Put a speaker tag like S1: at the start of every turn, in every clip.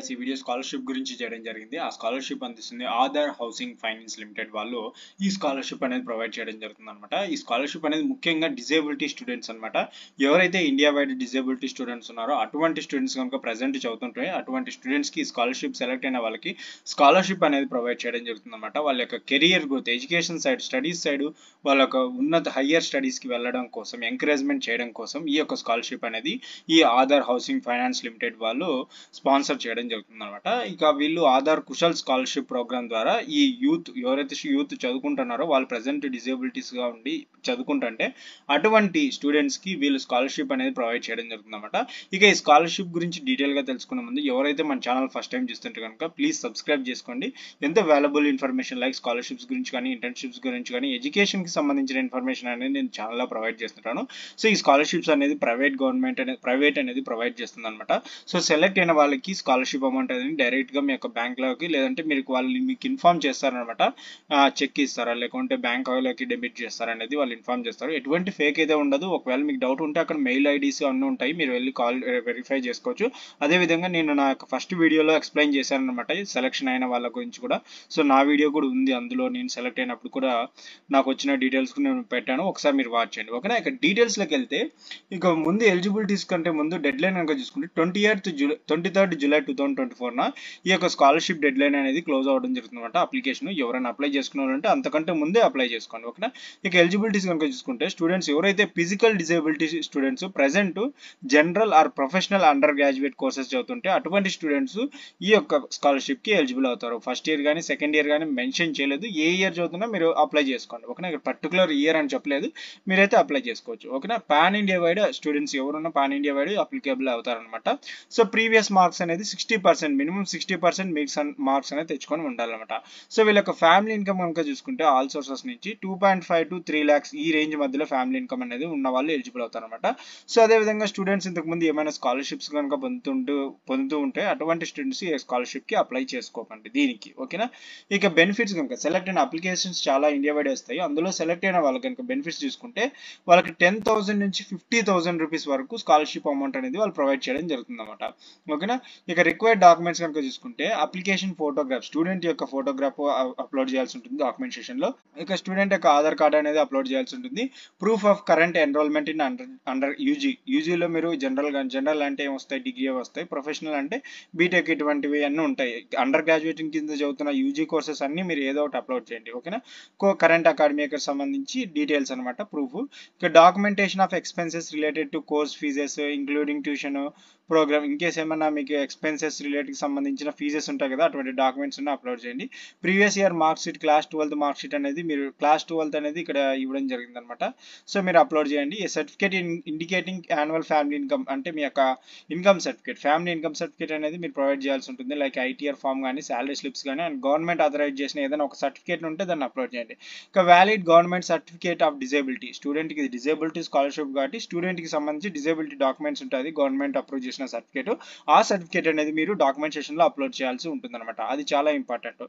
S1: Guys ఈ video scholarship గురించి చేయడం జరిగింది. ఆ స్కాలర్షిప్ అందిస్తుంది ఆధార్ హౌసింగ్ ఫైనాన్స్ లిమిటెడ్ వాళ్ళు ఈ స్కాలర్షిప్ అనేది ప్రొవైడ్ చేయడం జరుగుతుంది అనమాట. ఈ స్కాలర్షిప్ అనేది ముఖ్యంగా డిజేబిలిటీ స్టూడెంట్స్ అనమాట. ఎవరైతే ఇండియా వైడ్ డిజేబిలిటీ స్టూడెంట్స్ ఉన్నారో అటువంటి స్టూడెంట్స్ కనుక ప్రజెంట్ చదువుతుంటే అటువంటి స్టూడెంట్స్కి స్కాలర్షిప్ సెలెక్ట్ అయిన వాళ్ళకి స్కాలర్షిప్ అనేది ప్రొవైడ్ చేయడం జరుగుతుంది అనమాట. వాళ్ళ యొక్క career growth, education side, studies side, వాళ్ళ యొక్క ఉన్నత హయ్యర్ స్టడీస్కి వెళ్ళడం కోసం ఎంకరేజ్మెంట్ చేయడం కోసం ఈ యొక్క స్కాలర్షిప్ అనేది ఈ ఆధార్ హౌసింగ్ ఫైనాన్స్ లిమిటెడ్ వాళ్ళు స్పాన్సర్ చేయడం జరుగుతుంది అనమాట. ఇక వీళ్ళు ఆధార్ కుశల్ స్కాలర్షిప్ ప్రోగ్రామ్ ద్వారా ఈ ఎవరైతే యూత్ చదువుకుంటున్నారో వాళ్ళు ప్రజెంట్ డిజేబిలిటీస్గా ఉండి చదువుకుంటుంటే అటువంటి స్టూడెంట్స్కి వీళ్ళు స్కాలర్షిప్ అనేది ప్రొవైడ్ చేయడం జరుగుతుంది అనమాట. ఇక ఈ స్కాలర్షిప్ గురించి డీటెయిల్గా తెలుసుకునే ముందు ఎవరైతే మన ఛానల్ ఫస్ట్ టైం చూస్తుంటే కనుక ప్లీజ్ సబ్స్క్రైబ్ చేసుకోండి. ఎంతో వాల్యుబుల్ ఇన్ఫర్మేషన్ లైక్ స్కాలర్షిప్స్ గురించి కానీ, ఇంటర్న్షిప్స్ గురించి కానీ, ఎడ్యుకేషన్కి సంబంధించిన ఇన్ఫర్మేషన్ అనేది నేను ఛానల్లో ప్రొవైడ్ చేస్తుంటాను. సో ఈ స్కాలర్షిప్స్ అనేది ప్రైవేట్ అనేది ప్రొవైడ్ చేస్తుంది అనమాట. సో సెలెక్ట్ అయిన వాళ్ళకి స్కాలర్షిప్ అమౌంట్ అనేది డైరెక్ట్గా మీ యొక్క బ్యాంక్లోకి లేదంటే వాళ్ళు మీకు ఇన్ఫార్మ్ చేస్తారనమాట. చెక్ ఇస్తారా లేకుంటే బ్యాంక్లోకి డెబిట్ చేస్తారా అనేది వాళ్ళు ఇన్ఫార్మ్ చేస్తారు. ఎటువంటి ఫేక్ అయితే ఉండదు. ఒకవేళ మీకు డౌట్ ఉంటే అక్కడ మెయిల్ ఐడీస్ అన్నీ ఉంటాయి, మీరు వెళ్ళి వెరిఫై చేసుకోవచ్చు. అదేవిధంగా నేను నా యొక్క ఫస్ట్ వీడియోలో ఎక్స్ప్లెయిన్ చేశాను అనమాట సెలెక్షన్ అయిన వాళ్ళ గురించి కూడా. సో నా వీడియో కూడా ఉంది, అందులో నేను సెలెక్ట్ అయినప్పుడు కూడా నాకు వచ్చిన డీటెయిల్స్ నేను పెట్టాను, ఒకసారి మీరు వాచ్ చేయండి. ఓకేనా. ఇక డీటెయిల్స్లోకి వెళ్తే ఇక ముందు ఎలిజిబిలిటీస్ కంటే ముందు డెడ్ లైన్ కనుక చూసుకుంటే 23rd July 2024 ఈ యొక్క స్కాలర్షిప్ డెడ్ లైన్ అనేది క్లోజ్ అవ్వడం జరుగుతుంది అనమాట. అప్లికేషన్ ఎవరైనా అప్లై చేసుకున్నారంటే అంతకంటే ముందే అప్లై చేసుకోండి. ఓకేనా. ఇక ఎలిజిబిలిటీస్ కనుక చూసుకుంటే స్టూడెంట్స్ ఎవరైతే physical disability students present general or professional undergraduate courses చదువుతుంటే అటువంటి స్టూడెంట్స్ ఈ యొక్క స్కాలర్షిప్కి ఎలిజిబుల్ అవుతారు. ఫస్ట్ ఇయర్ కానీ సెకండ్ ఇయర్ కానీ మెన్షన్ చేయలేదు, ఏ ఇయర్ చదువుతున్నా మీరు అప్లై చేసుకోండి. ఓకేనా. ఇక్కడ పర్టికులర్ ఇయర్ అని చెప్పలేదు, మీరైతే అప్లై చేసుకోవచ్చు. ఓకేనా. పాన్ ఇండియా వైడ్ స్టూడెంట్స్ ఎవరున్నా పాన్ ఇండియా వైడ్ అప్లికేబుల్ అవుతారనమాట. సో ప్రీవియస్ మార్క్స్ అనేది 60%, మినిమం 60% మార్క్స్ అనేది తెచ్చుకొని ఉండాలన్నమాట. సో వీళ్ళ యొక్క ఫ్యామిలీ ఇన్కమ్ కనుక చూసుకుంటే ఆల్ సోర్సెస్ నుంచి 2.5 to 3 lakhs ఈ రేంజ్ మధ్యలో ఫ్యామిలీ ఇన్కమ్ అనేది ఉన్న వాళ్ళు ఎలిజిబుల్ అవుతారనమాట. సో అదేవిధంగా స్టూడెంట్స్ ఇంతకుముందు ఏమైనా స్కాలర్షిప్స్ కనుక పొందుతూ ఉంటే అటువంటి స్టూడెంట్స్ ఈ స్కాలర్షిప్కి అప్లై చేసుకోకండి దీనికి. ఓకేనా. ఇక బెనిఫిట్స్ కనుక సెలెక్ట్ అయిన అప్లికేషన్స్ చాలా ఇండియా వైడ్ వస్తాయి. అందులో సెలెక్ట్ అయిన వాళ్ళకి కనుక బెనిఫిట్స్ చూసుకుంటే వాళ్ళకి 10,000 నుంచి 50,000 రూపీస్ వరకు స్కాలర్షిప్ అమౌంట్ అనేది వాళ్ళు ప్రొవైడ్ చేయడం జరుగుతుంది అనమాట. ఓకేనా. ఇక రిక్వైర్డ్ డాక్యుమెంట్స్ కనుక చూసుకుంటే అప్లికేషన్ ఫోటోగ్రాఫ్, స్టూడెంట్ యొక్క ఫోటోగ్రాఫ్ అప్లోడ్ చేయాల్సి ఉంటుంది డాక్యుమెంటేషన్ లో. ఇక స్టూడెంట్ యొక్క ఆధార్ కార్డ్ అనేది అప్లోడ్ చేయాల్సి ఉంటుంది. Proof of current enrolment in under యూజీలో మీరు జనరల్ అంటే ఏమొస్తాయి, డిగ్రీ వస్తాయి, ప్రొఫెషనల్ అంటే బీటెక్, ఇటువంటివి అన్నీ ఉంటాయి. అండర్ గ్రాడ్యుయేటింగ్ కింద చదువుతున్న యూజీ కోర్సెస్ అన్ని మీరు ఏదో ఒకటి అప్లోడ్ చేయండి. ఓకేనా. కరెంట్ అకాడమిక్ సంబంధించి డీటెయిల్స్ అనమాట ప్రూఫ్. ఇక documentation of expenses related to course fees including tuition programme, in case ఏమన్నా మీకు ఎక్స్పెన్సెస్ రిలేటెడ్ సంబంధించిన ఫీజెస్ ఉంటాయి కదా, అటువంటి డాక్యుమెంట్స్ అప్లోడ్ చేయండి. Previous year mark sheet, class 12 mark sheet అనేది మీరు క్లాస్ 12 అనేది ఇక్కడ ఇవ్వడం జరిగింది అనమాట. సో మీరు అప్లోడ్ చేయండి. A certificate indicating annual family income అంటే మీ యొక్క income certificate, family income certificate అనేది మీరు ప్రొవైడ్ చేయాల్సి ఉంటుంది. లైక్ ఐటీఆర్ ఫామ్ కానీ, శాలరీ స్లిప్స్ కానీ, అండ్ గవర్నమెంట్ ఆథరైజ్ చేసిన ఏదైనా ఒక సర్టిఫికేట్ ఉంటే దాన్ని అప్లోడ్ చేయండి. ఇక valid government certificate of disability, స్టూడెంట్కి డిజేబిలిటీ స్కాలర్షిప్ కాబట్టి స్టూడెంట్కి సంబంధించి డిజేబిలిటీ డాక్యుమెంట్స్ ఉంటుంది, గవర్నమెంట్ అప్రూవ్ చేసిన సర్టిఫికేట్. ఆ సర్టిఫికేట్ అనేది మీరు డాక్యుమెంటేషన్ లో అప్లోడ్ చేయాల్సి ఉంటుంది అనమాట. అది చాలా important.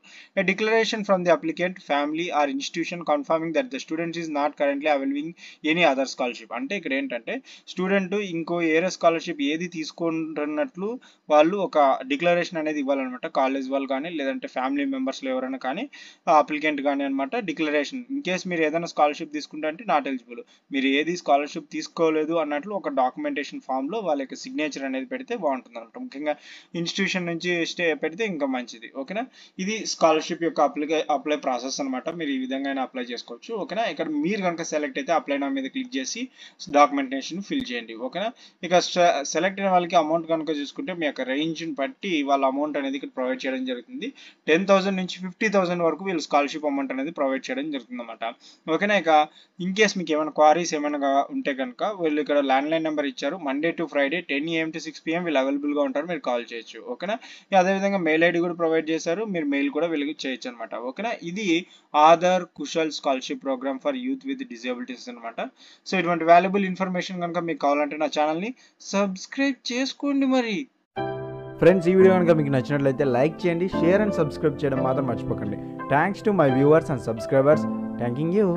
S1: Declaration from the applicant family or institution confirming that the student is not currently availing any other scholarship. అంటే ఇక్కడ ఏంటంటే స్టూడెంట్ ఇంకో ఏరే స్కాలర్షిప్ ఏది తీసుకుంటున్నట్లు వాళ్ళు ఒక డిక్లరేషన్ అనేది ఇవ్వాలన్నమాట. కాలేజ్ వాళ్ళు కానీ లేదంటే ఫ్యామిలీ మెంబర్స్లో ఎవరైనా కానీ అప్లికెంట్ కానీ అనమాట. డిక్లరేషన్ ఇన్ కేస్ మీరు ఏదైనా స్కాలర్షిప్ తీసుకుంటే అంటే నాట్ ఎలిజిబుల్, మీరు ఏది స్కాలర్షిప్ తీసుకోలేదు అన్నట్లు ఒక డాక్యుమెంటేషన్ ఫామ్ లో వాళ్ళ యొక్క సిగ్నేచర్ అనేది పెడితే బాగుంటుంది అనమాట. ముఖ్యంగా ఇన్స్టిట్యూషన్ నుంచి పెడితే ఇంకా మంచిది. ఓకేనా. ఇది స్కాలర్షిప్ యొక్క అప్లై ప్రాసెస్ అనమాట. మీరు ఈ విధంగా అప్లై చేసుకోవచ్చు. ఓకేనా. ఇక్కడ మీరు కనుక సెలెక్ట్ అయితే అప్లై నా మీద క్లిక్ చేసి డాక్యుమెంటేషన్ ఫిల్ చేయండి. ఓకేనా. ఇక సెలెక్ట్ అయిన వాళ్ళకి అమౌంట్ కనుక చూసుకుంటే మీ యొక్క రేంజ్ బట్టి వాళ్ళ అమౌంట్ అనేది ఇక్కడ ప్రొవైడ్ చేయడం జరుగుతుంది. 10,000 నుంచి 50,000 వరకు వీళ్ళు స్కాలర్షిప్ అమౌంట్ అనేది ప్రొవైడ్ చేయడం జరుగుతుంది అనమాట. ఓకేనా. ఇక ఇన్ కేస్ మీకు ఏమైనా క్వారీస్ ఏమైనా ఉంటే కనుక వీళ్ళు ఇక్కడ ల్యాండ్లైన్ నెంబర్ ఇచ్చారు. Monday to Friday 10 AM to 6 PM వీళ్ళు అవైలబుల్ గా ఉంటారు, మీరు కాల్ చేయొచ్చు. ఓకేనా. అదేవిధంగా మెయిల్ ఐడి కూడా ప్రొవైడ్ చేశారు, మీరు మెయిల్ కూడా వీళ్ళకి చేయొచ్చు అనమాట. ఓకేనా. ఇది Aadhaar Kushal scholarship programme for youth with disabilities అనమాట. సో ఇటువంటి వాల్యుబుల్ ఇన్ఫర్మేషన్ కనుక మీకు కావాలంటే నా ఛానల్ని సబ్స్క్రైబ్ చేసుకోండి. మరి
S2: ఫ్రెండ్స్, ఈ వీడియో కనుక మీకు నచ్చినట్లయితే లైక్ చేయండి, షేర్ అండ్ సబ్స్క్రైబ్ చేయడం మాత్రం మర్చిపోకండి. Thanks to my viewers and subscribers. Thanking you.